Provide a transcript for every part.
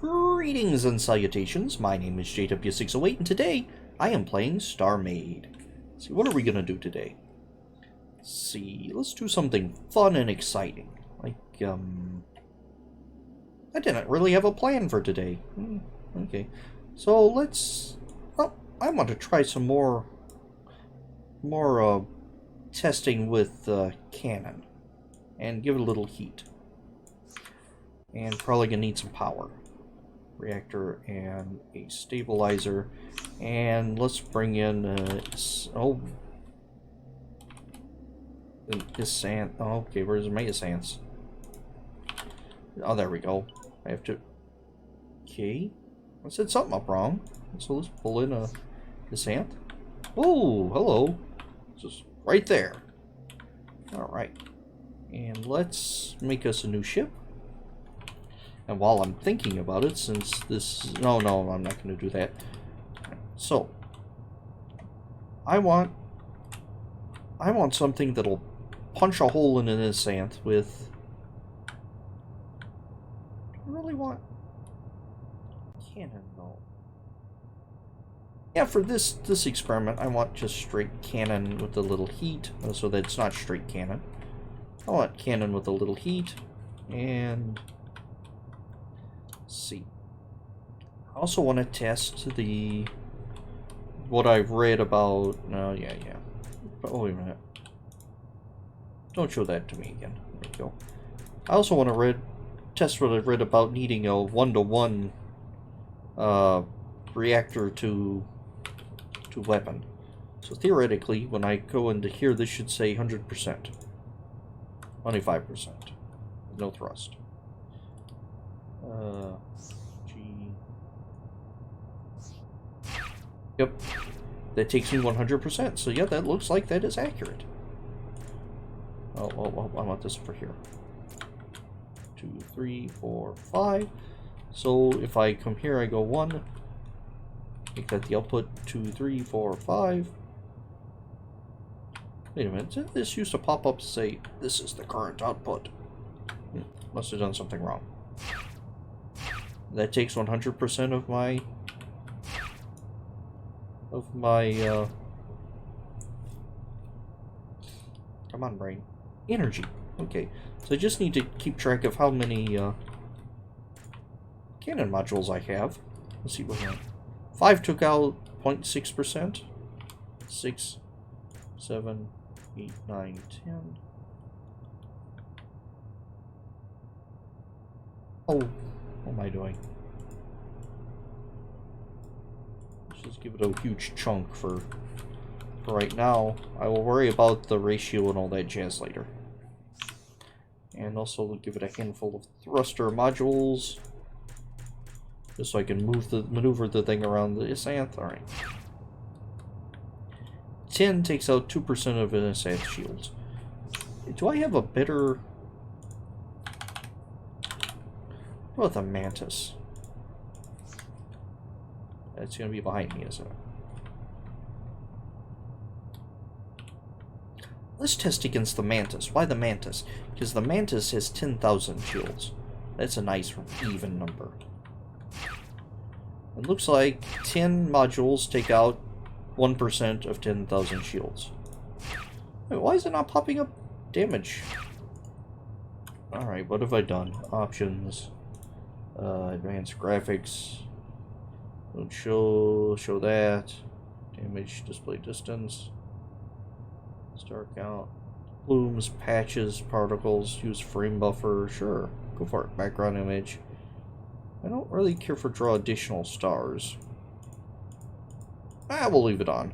Greetings and salutations, my name is JW608 and today I am playing StarMade. Let's see, what are we going to do today? Let's see, let's do something fun and exciting. Like, I didn't really have a plan for today. Okay, so let's, well, I want to try some more testing with cannon and give it a little heat. And probably going to need some power. Reactor and a stabilizer, and let's bring in this sand. Oh, okay, where's my sands? Oh, there we go. I have to. Okay, I said something up wrong. So let's pull in the sand. Oh, hello. Just right there. All right, and let's make us a new ship. And while I'm thinking about it, since this... No, I'm not going to do that. So, I want something that'll punch a hole in an sand with... I really want... cannon, though. Yeah, for this experiment, I want just straight cannon with a little heat, so that it's not straight cannon. I want cannon with a little heat, and... see. I also want to test what I've read about. No, yeah. Oh, wait a minute. Don't show that to me again. There we go. I also want to test what I've read about needing a 1-to-1 reactor to weapon. So theoretically, when I go into here, this should say 100%. Only 5%. No thrust. G. Yep, that takes me 100%. So yeah, that looks like that is accurate. Oh, I want this for here. 2, 3, 4, 5. So if I come here, I go 1. Make that the output. 2, 3, 4, 5. Wait a minute. This used to pop up to say this is the current output. Must have done something wrong. That takes 100% of my come on, brain, energy. Okay, so I just need to keep track of how many cannon modules I have. Let's see what 5 took out 0.6%. 6, 7, 8, 9, 10. Oh. What am I doing? Let's just give it a huge chunk for right now. I will worry about the ratio and all that jazz later. And also give it a handful of thruster modules. Just so I can maneuver the thing around the Isanth. Alright. 10 takes out 2% of an Isanth shields. Do I have a better... with a mantis? That's going to be behind me, isn't it? Let's test against the mantis. Why the mantis? Because the mantis has 10,000 shields. That's a nice even number. It looks like 10 modules take out 1% of 10,000 shields. Wait, why is it not popping up damage? Alright, what have I done? Options. Advanced graphics. Don't show that. Damage, display distance. Star count. Plumes, patches, particles. Use frame buffer. Sure, go for it. Background image. I don't really care for draw additional stars. We'll leave it on.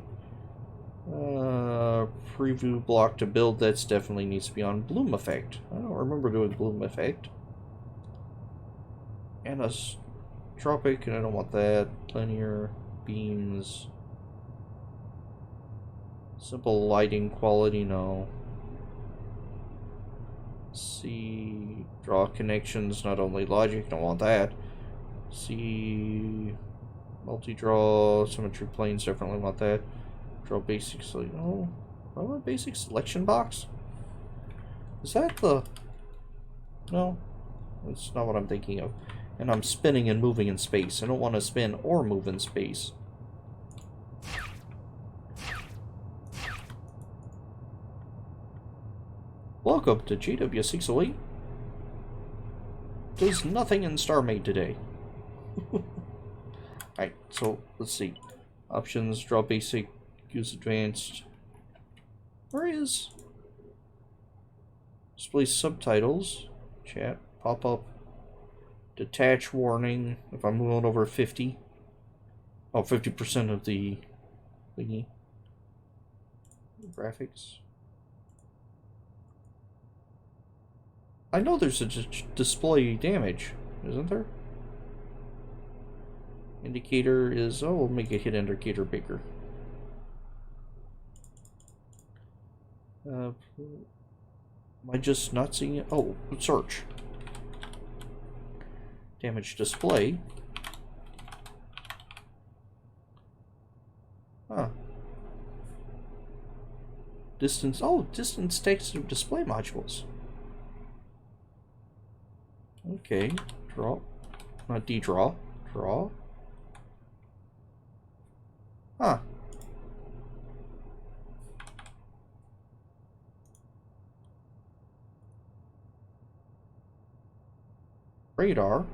Preview block to build. That's definitely needs to be on. Bloom effect. I don't remember doing bloom effect. Anisotropic, and I don't want that. Linear beams. Simple lighting quality, no. See, draw connections, not only logic, don't want that. See, multi-draw, symmetry planes, definitely want that. Draw basics, like, no. I want basic selection box? Is that the... No, that's not what I'm thinking of. And I'm spinning and moving in space. I don't want to spin or move in space. Welcome to GW608. Does nothing in StarMade today. Alright, so let's see. Options, draw basic, use advanced. Where is? Display subtitles, chat, pop up, detach warning if I'm moving over 50. Oh, 50% of the thingy. Graphics. I know there's a display damage, isn't there? Indicator is, oh, we'll make a hit indicator bigger. Am I just not seeing it? Oh, search. Damage display. Huh. Distance, oh, distance text of display modules. Okay, draw. Not de-draw, draw. Huh. Radar.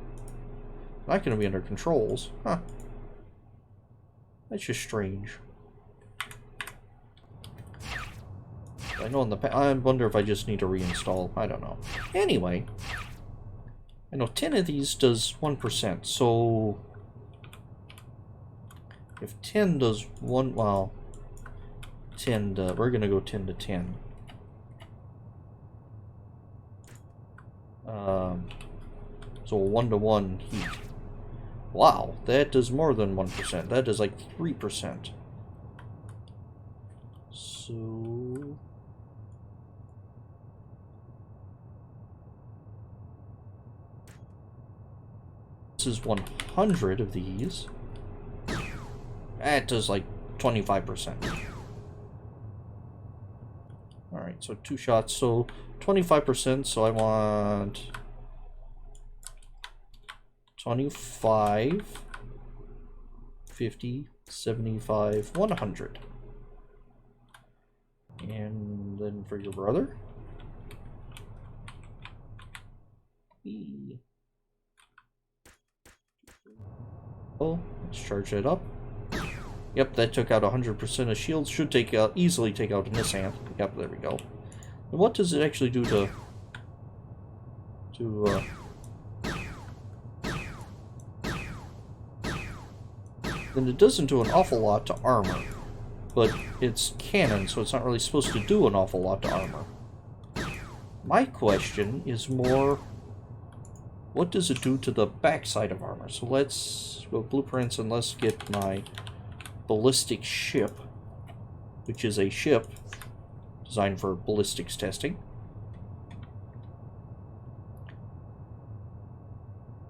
Not going to be under controls. Huh. That's just strange. I know in the I wonder if I just need to reinstall. I don't know. Anyway. I know 10 of these does 1%, so if 10 does 1, well, 10 to, we're gonna go 10 to 10. So 1-to-1 heat. Wow, that does more than 1%. That is like 3%. So this is 100 of these. That does like 25%. Alright, so 2 shots, so 25%, so I want 25, 50, 75, 100. And then for your brother. Oh, let's charge that up. Yep, that took out 100% of shields. Should take out, easily take out in this hand. Yep, there we go. And what does it actually do to then it doesn't do an awful lot to armor. But it's cannon, so it's not really supposed to do an awful lot to armor. My question is more, what does it do to the backside of armor? So let's go blueprints and let's get my ballistic ship, which is a ship designed for ballistics testing.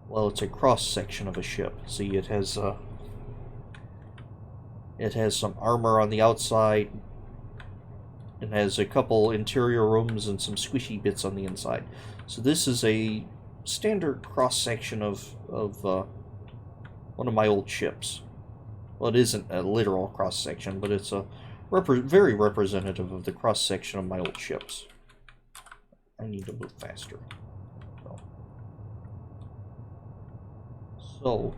Well, it's a cross-section of a ship. See, it has some armor on the outside. It has a couple interior rooms and some squishy bits on the inside. So this is a standard cross-section of one of my old ships. Well, it isn't a literal cross-section, but it's a very representative of the cross-section of my old ships. I need to move faster. So,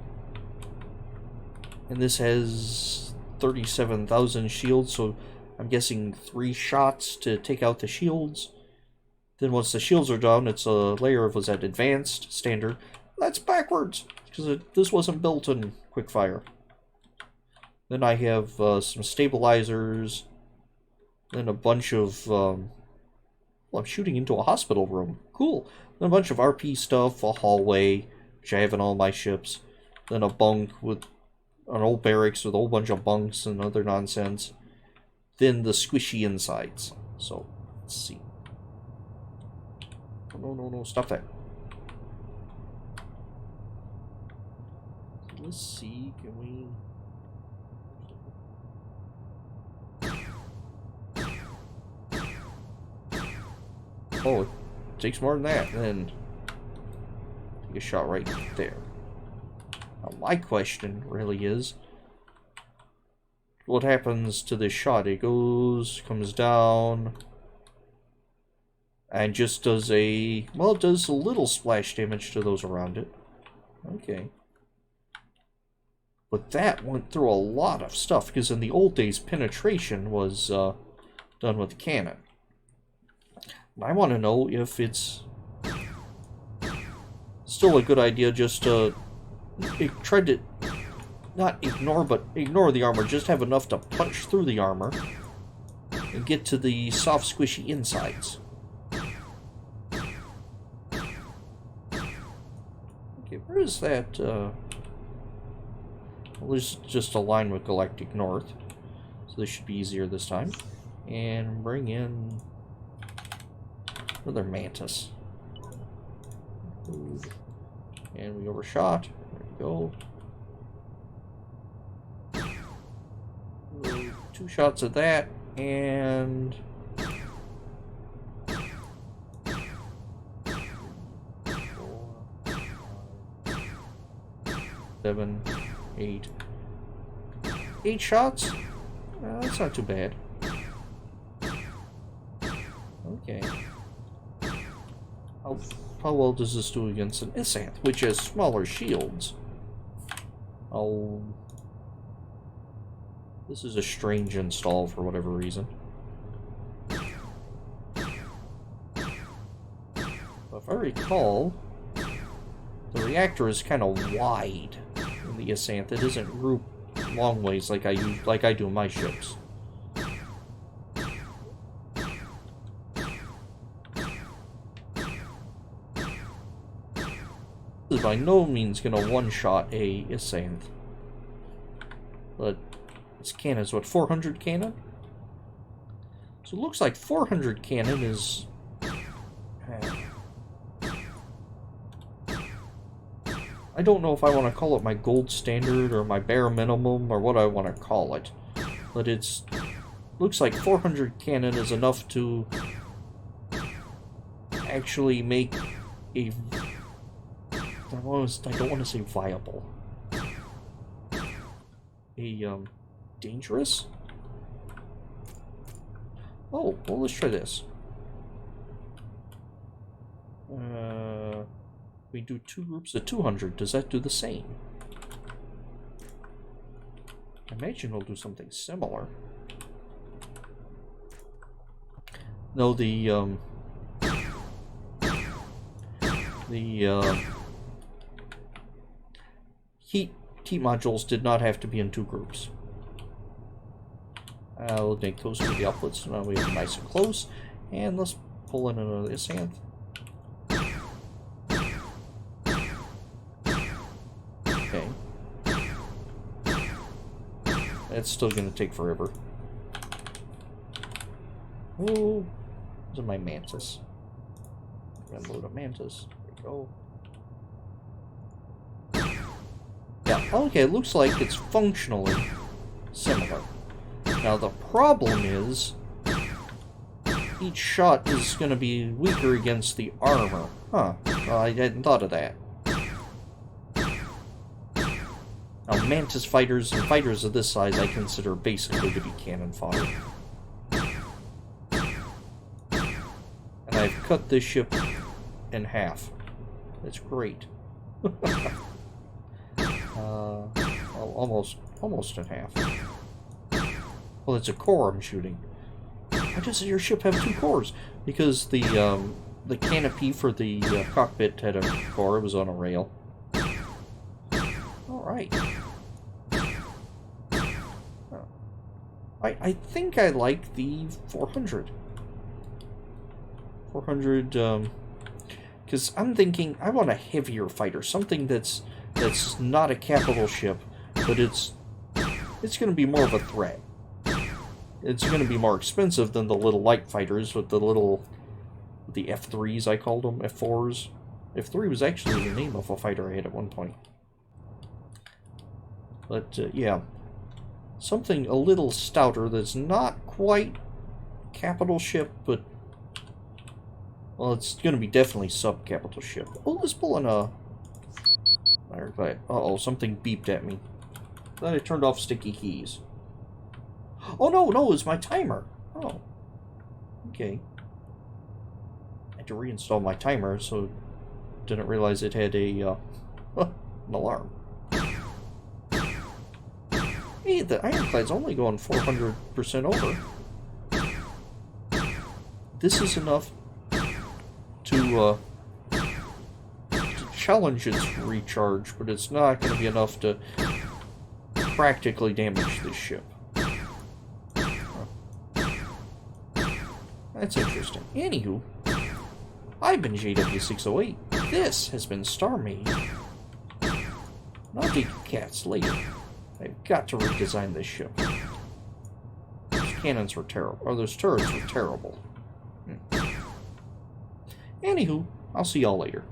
and this has 37,000 shields, so I'm guessing 3 shots to take out the shields. Then once the shields are done, it's a layer of, was that advanced, standard? That's backwards, because this wasn't built in quickfire. Then I have some stabilizers, then a bunch of, well, I'm shooting into a hospital room. Cool. Then a bunch of RP stuff, a hallway, which I have in all my ships. Then a bunk with an old barracks with a whole bunch of bunks and other nonsense. Then the squishy insides. So, let's see. No, stop that. Let's see, can we... Oh, it takes more than that, then take a shot right there. Now, my question really is, what happens to this shot? It comes down, and just does a, well, it does a little splash damage to those around it. Okay. But that went through a lot of stuff, because in the old days, penetration was done with the cannon. I want to know if it's still a good idea just to try to not ignore, but ignore the armor, just have enough to punch through the armor and get to the soft, squishy insides. Okay, where is that? Well, there's just a line with Galactic North, so this should be easier this time. And bring in another Mantis. And we overshot. There we go. 2 shots of that, and 4, 5, 7, 8. 8 shots? That's not too bad. Okay. How well does this do against an Isanth, which has smaller shields? This is a strange install for whatever reason. If I recall, the reactor is kind of wide in the Isanth. It isn't grouped long ways like I do in my ships. This is by no means gonna one-shot a Isanth. But this cannon is what, 400 cannon? So it looks like 400 cannon is I don't know if I want to call it my gold standard or my bare minimum or what I want to call it, but it's looks like 400 cannon is enough to actually make a, I don't want to say viable, a dangerous. Oh, well, let's try this. We do 2 groups of 200. Does that do the same? I imagine it'll do something similar. No, the heat modules did not have to be in 2 groups. I'll make those to the outputs so now we have nice and close. And let's pull in another Isanth. Okay. It's still going to take forever. Oh, those are my Mantis. I'm going to load a Mantis. There we go. Yeah, okay, it looks like it's functionally similar. Now the problem is, each shot is going to be weaker against the armor. Huh, well, I hadn't thought of that. Now Mantis fighters and fighters of this size I consider basically to be cannon fodder. And I've cut this ship in half. It's great. Almost in half. Well, it's a core I'm shooting. Why does your ship have 2 cores? Because the canopy for the cockpit had a core. It was on a rail. All right. Oh. I think I like the 400. 400. Because I'm thinking I want a heavier fighter, something that's not a capital ship, but it's going to be more of a threat. It's going to be more expensive than the little light fighters with the F3s, I called them, F4s. F3 was actually the name of a fighter I had at one point. But, yeah. Something a little stouter that's not quite capital ship, but... Well, it's going to be definitely sub-capital ship. Oh, let's pull in a Uh-oh, something beeped at me. Thought I turned off sticky keys. Oh, no, no, it's my timer. Oh. Okay. I had to reinstall my timer, so didn't realize it had a, an alarm. Hey, the ironclad's only going 400% over. This is enough to challenge its recharge, but it's not going to be enough to practically damage this ship. That's interesting. Anywho, I've been JW608. This has been StarMade. I'll take you cats later. I've got to redesign this ship. Those cannons were terrible. Or those turrets were terrible. Anywho, I'll see y'all later.